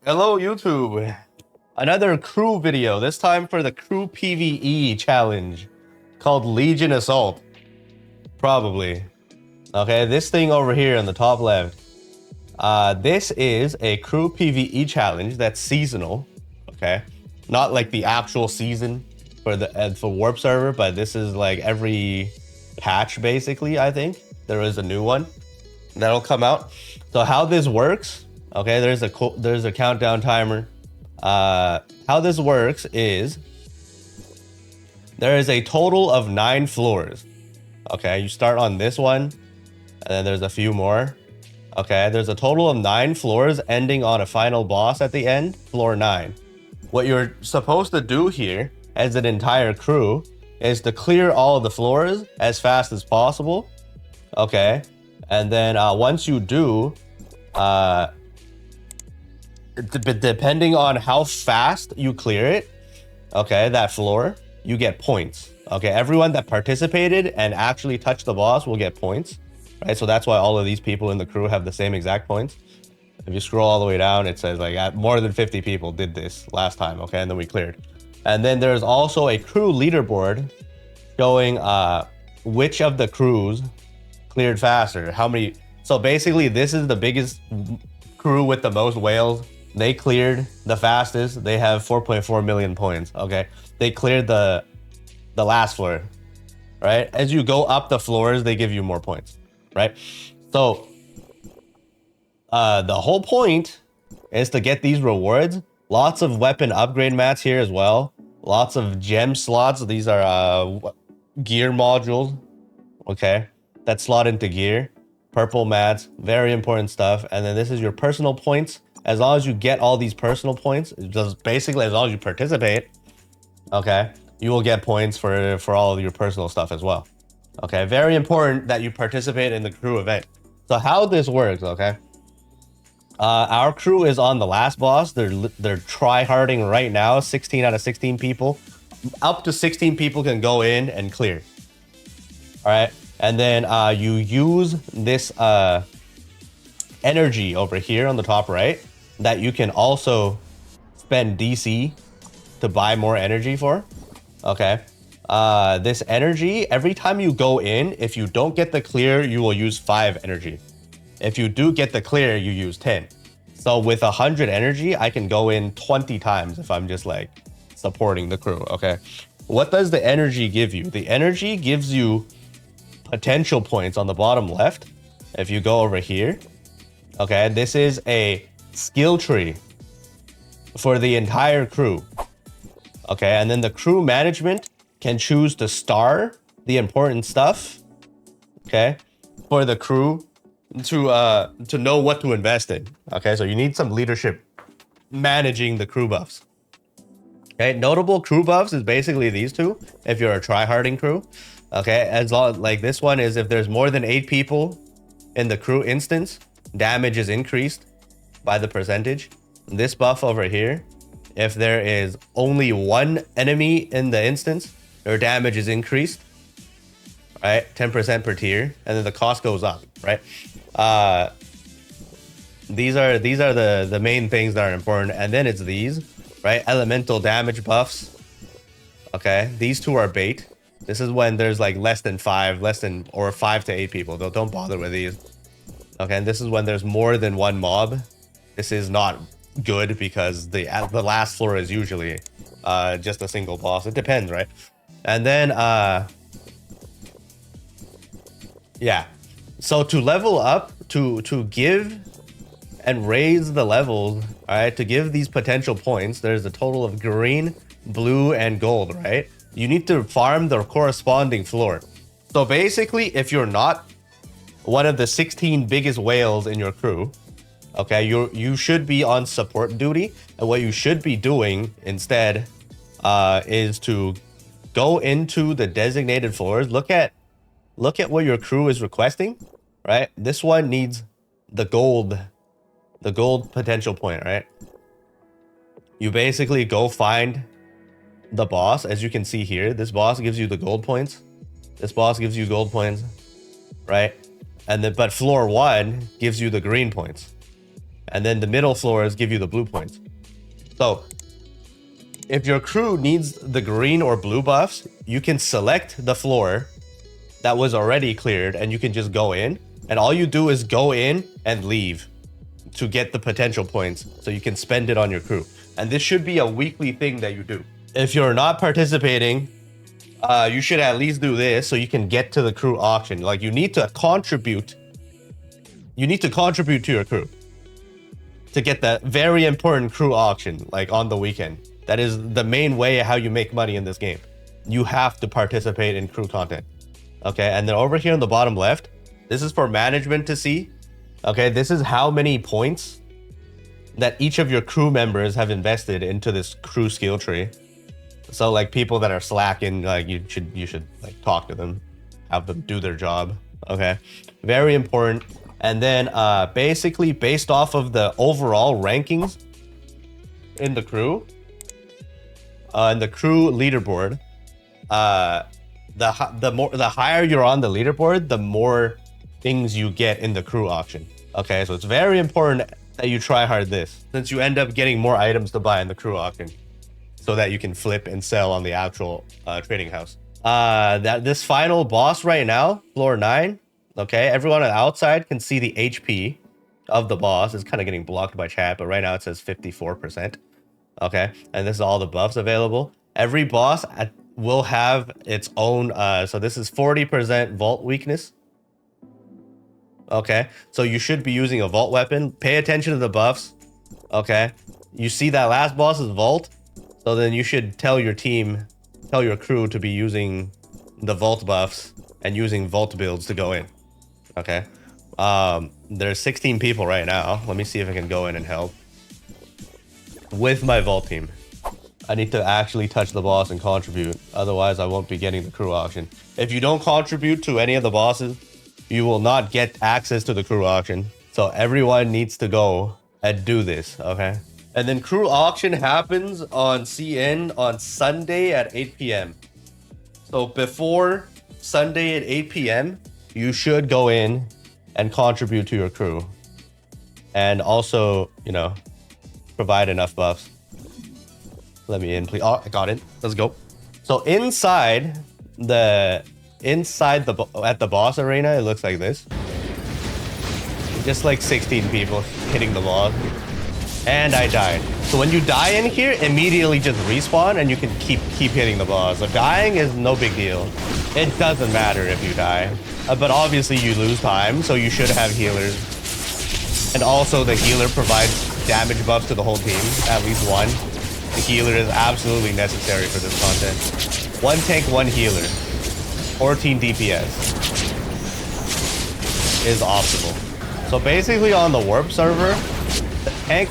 Hello YouTube, another crew video, this time for the crew PvE challenge called Legion Assault. Probably. Okay, this thing over here on the top left. This is a crew PvE challenge that's seasonal. Okay, not like the actual season for the for Warp server, but this is like every patch basically. I think there is a new one that'll come out. So how this works? Okay, there's a countdown timer. How this works is there is a total of 9 floors. Okay, you start on this one, and then there's a few more. Okay, there's a total of 9 floors ending on a final boss at the end, floor 9. What you're supposed to do here as an entire crew is to clear all of the floors as fast as possible. Okay, and then once you do, depending on how fast you clear it, okay, that floor, you get points. Okay, everyone that participated and actually touched the boss will get points, right? So that's why all of these people in the crew have the same exact points. If you scroll all the way down, it says like more than 50 people did this last time, okay, and then we cleared. And then there's also a crew leaderboard showing which of the crews cleared faster, how many. So basically this is the biggest crew with the most whales. They cleared the fastest. They have 4.4 million points. Okay, they cleared the last floor, right? As you go up the floors, they give you more points, right? So the whole point is to get these rewards. Lots of weapon upgrade mats here as well. Lots of gem slots. These are gear modules, okay, that slot into gear. Purple mats, very important stuff. And then this is your personal points. As long as you get all these personal points, just basically as long as you participate, okay, you will get points for all of your personal stuff as well. Okay, very important that you participate in the crew event. So how this works, okay? Our crew is on the last boss. They're try-harding right now. 16 out of 16 people. Up to 16 people can go in and clear. All right, and then you use this energy over here on the top right that you can also spend DC to buy more energy for. Okay, this energy, every time you go in, if you don't get the clear, you will use 5 energy. If you do get the clear, you use 10. So with 100 energy, I can go in 20 times if I'm just like supporting the crew. Okay, what does the energy give you? The energy gives you potential points on the bottom left. If you go over here, okay, this is a skill tree for the entire crew. Okay, and then the crew management can choose to star the important stuff, okay, for the crew to know what to invest in. Okay, so you need some leadership managing the crew buffs. Okay, notable crew buffs is basically these two if you're a try-harding crew. Okay, as long like this one is if there's more than 8 people in the crew instance, damage is increased by the percentage. This buff over here, if there is only 1 enemy in the instance, their damage is increased, right? 10% per tier, and then the cost goes up, right? These are the main things that are important, and then it's these, right? Elemental damage buffs. Okay, these two are bait. This is when there's like less than 5 to 8 people. Don't bother with these. Okay, and this is when there's more than 1 mob. This is not good because the last floor is usually just a single boss. It depends, right? And then yeah. So to level up, to give and raise the levels, all right, to give these potential points, there's a total of green, blue, and gold, right? You need to farm the corresponding floor. So basically, if you're not one of the 16 biggest whales in your crew, okay, you should be on support duty, and what you should be doing instead is to go into the designated floors. Look at what your crew is requesting, right? This one needs the gold potential point, right? You basically go find the boss. As you can see here, this boss gives you the gold points. This boss gives you gold points, right? And then but floor 1 gives you the green points. And then the middle floors give you the blue points. So if your crew needs the green or blue buffs, you can select the floor that was already cleared and you can just go in. And all you do is go in and leave to get the potential points so you can spend it on your crew. And this should be a weekly thing that you do. If you're not participating, you should at least do this so you can get to the crew auction. Like you need to contribute. You need to contribute to your crew to get that very important crew auction, like on the weekend. That is the main way how you make money in this game. You have to participate in crew content. Okay, and then over here on the bottom left, this is for management to see. Okay, this is how many points that each of your crew members have invested into this crew skill tree. So like people that are slacking, like you should like talk to them, have them do their job. Okay, very important. And then basically based off of the overall rankings in the crew, leaderboard, the higher you're on the leaderboard, the more things you get in the crew auction. Okay, so it's very important that you try hard this, since you end up getting more items to buy in the crew auction so that you can flip and sell on the actual trading house. This final boss right now, floor 9, okay, everyone on the outside can see the HP of the boss. It's kind of getting blocked by chat, but right now it says 54%. Okay, and this is all the buffs available. Every boss will have its own, so this is 40% vault weakness. Okay, so you should be using a vault weapon. Pay attention to the buffs. Okay, you see that last boss is vault, so then you should tell your team, tell your crew to be using the vault buffs and using vault builds to go in. Okay, there's 16 people right now. Let me see if I can go in and help with my vault team. I need to actually touch the boss and contribute, otherwise I won't be getting the crew auction. If you don't contribute to any of the bosses, you will not get access to the crew auction. So everyone needs to go and do this, okay? And then crew auction happens on CN on Sunday at 8 p.m. So before Sunday at 8 p.m, you should go in and contribute to your crew. And also, you know, provide enough buffs. Let me in, please. Oh, I got in. Let's go. So at the boss arena, it looks like this. Just like 16 people hitting the boss. And I died. So when you die in here, immediately just respawn and you can keep hitting the boss. So dying is no big deal. It doesn't matter if you die. But obviously you lose time, so you should have healers. And also the healer provides damage buffs to the whole team, at least one. The healer is absolutely necessary for this content. One tank, one healer. 14 DPS is optimal. So basically on the warp server, the tank,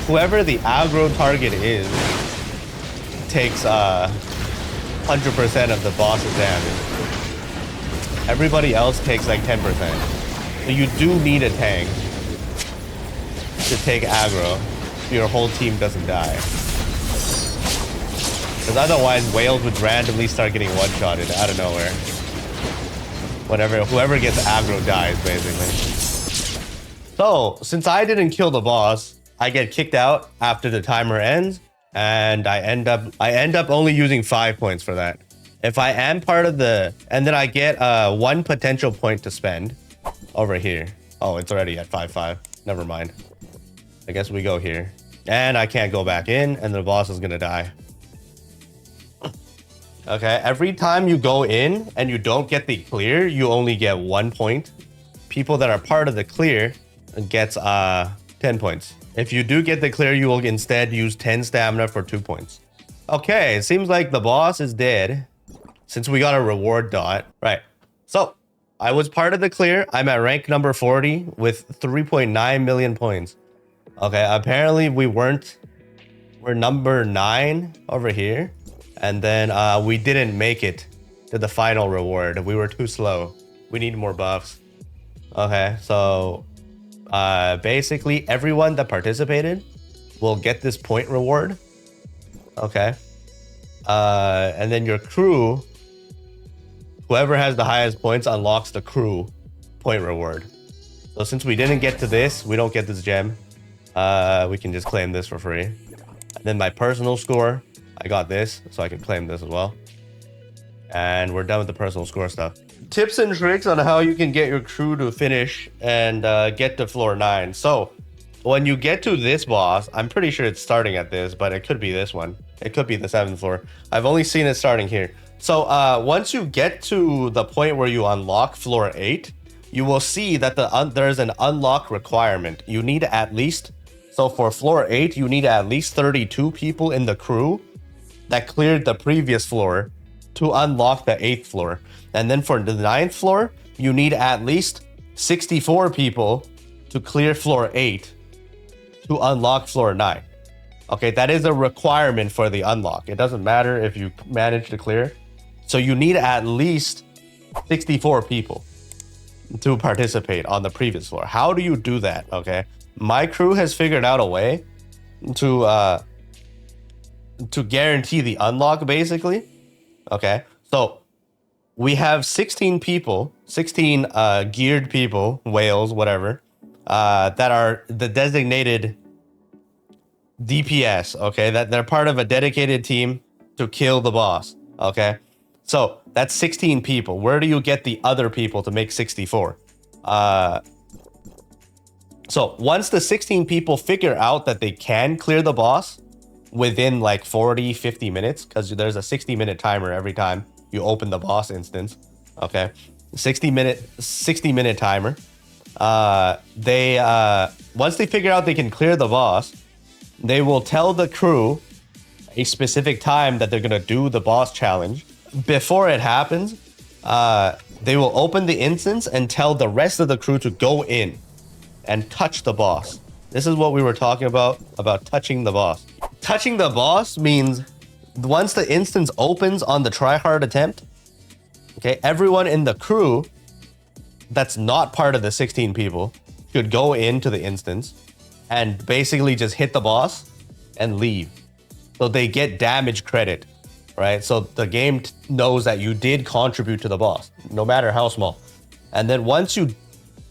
whoever the aggro target is, takes 100% of the boss's damage. Everybody else takes like 10%. So you do need a tank to take aggro so your whole team doesn't die. Because otherwise, whales would randomly start getting one-shotted out of nowhere. Whoever gets aggro dies, basically. So, since I didn't kill the boss, I get kicked out after the timer ends, and I end up only using 5 points for that. If I am part of the, and then I get 1 potential point to spend over here. Oh, it's already at 5-5. Never mind. I guess we go here, and I can't go back in, and the boss is gonna die. Okay, every time you go in and you don't get the clear, you only get 1 point. People that are part of the clear gets 10 points. If you do get the clear, you will instead use 10 stamina for 2 points. Okay, it seems like the boss is dead since we got a reward dot. Right, so I was part of the clear. I'm at rank number 40 with 3.9 million points. Okay, apparently we're number 9 over here. And then we didn't make it to the final reward. We were too slow. We need more buffs. Okay, so basically everyone that participated will get this point reward. Okay. And then your crew, whoever has the highest points unlocks the crew point reward. So since we didn't get to this, we don't get this gem. We can just claim this for free. And then my personal score, I got this, so I can claim this as well. And we're done with the personal score stuff. Tips and tricks on how you can get your crew to finish and get to floor 9. So when you get to this boss, I'm pretty sure it's starting at this, but it could be this one. It could be the 7th floor. I've only seen it starting here. So once you get to the point where you unlock floor 8, you will see that there's an unlock requirement. You need at least, so for floor 8, you need at least 32 people in the crew that cleared the previous floor to unlock the 8th floor. And then for the 9th floor, you need at least 64 people to clear floor 8 to unlock floor 9. Okay, that is a requirement for the unlock. It doesn't matter if you manage to clear. So you need at least 64 people to participate on the previous floor. How do you do that? Okay, my crew has figured out a way to guarantee the unlock, basically. Okay, so we have 16 people, 16 geared people, whales, whatever, that are the designated DPS, okay? That they're part of a dedicated team to kill the boss, okay? So that's 16 people. Where do you get the other people to make 64? So once the 16 people figure out that they can clear the boss within like 40, 50 minutes, because there's a 60-minute timer every time you open the boss instance, okay? 60-minute timer. Once they figure out they can clear the boss, they will tell the crew a specific time that they're gonna do the boss challenge. Before it happens, they will open the instance and tell the rest of the crew to go in and touch the boss. This is what we were talking about touching the boss. Touching the boss means once the instance opens on the tryhard attempt, okay, everyone in the crew that's not part of the 16 people should go into the instance and basically just hit the boss and leave. So they get damage credit, right? So the game knows that you did contribute to the boss, no matter how small. And then once you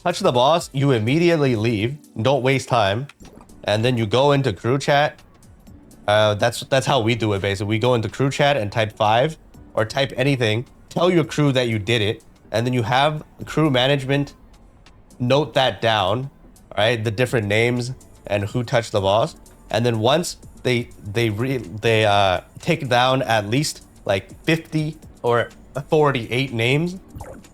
touch the boss, you immediately leave. Don't waste time. And then you go into crew chat. That's how we do it, basically. We go into crew chat and type 5 or type anything. Tell your crew that you did it. And then you have crew management note that down, right? The different names and who touched the boss. And then once they take down at least like 50 or 48 names,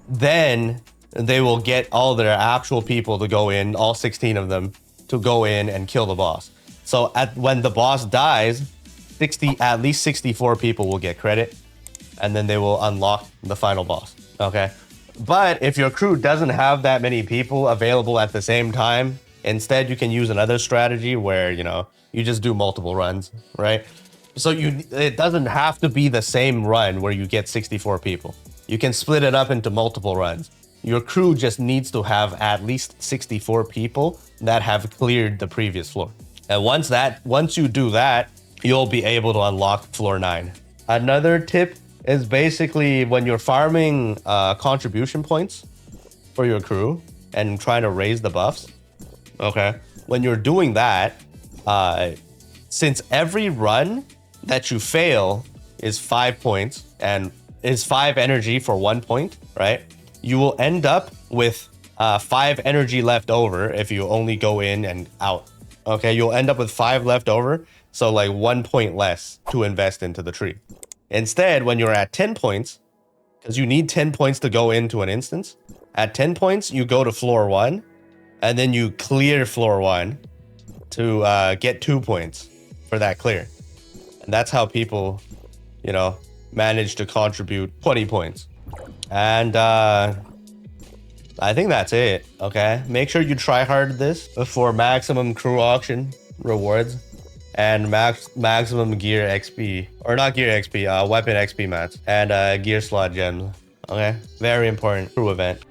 then they will get all their actual people to go in, all 16 of them, to go in and kill the boss. So when the boss dies, at least 64 people will get credit, and then they will unlock the final boss, okay? But if your crew doesn't have that many people available at the same time, instead you can use another strategy where, you know, you just do multiple runs, right? So it doesn't have to be the same run where you get 64 people. You can split it up into multiple runs. Your crew just needs to have at least 64 people that have cleared the previous floor. And once you do that, you'll be able to unlock floor 9. Another tip is basically when you're farming contribution points for your crew and trying to raise the buffs, okay? When you're doing that, since every run that you fail is 5 points and is 5 energy for 1 point, right? You will end up with 5 energy left over if you only go in and out. Okay, you'll end up with 5 left over, so like 1 point less to invest into the tree. Instead, when you're at 10 points, because you need 10 points to go into an instance, at 10 points, you go to floor 1, and then you clear floor 1 to get 2 points for that clear. And that's how people, you know, manage to contribute 20 points. And I think that's it, okay? Make sure you try hard this for maximum crew auction rewards and maximum gear XP, or not gear XP, weapon XP mats and gear slot gems, okay? Very important crew event.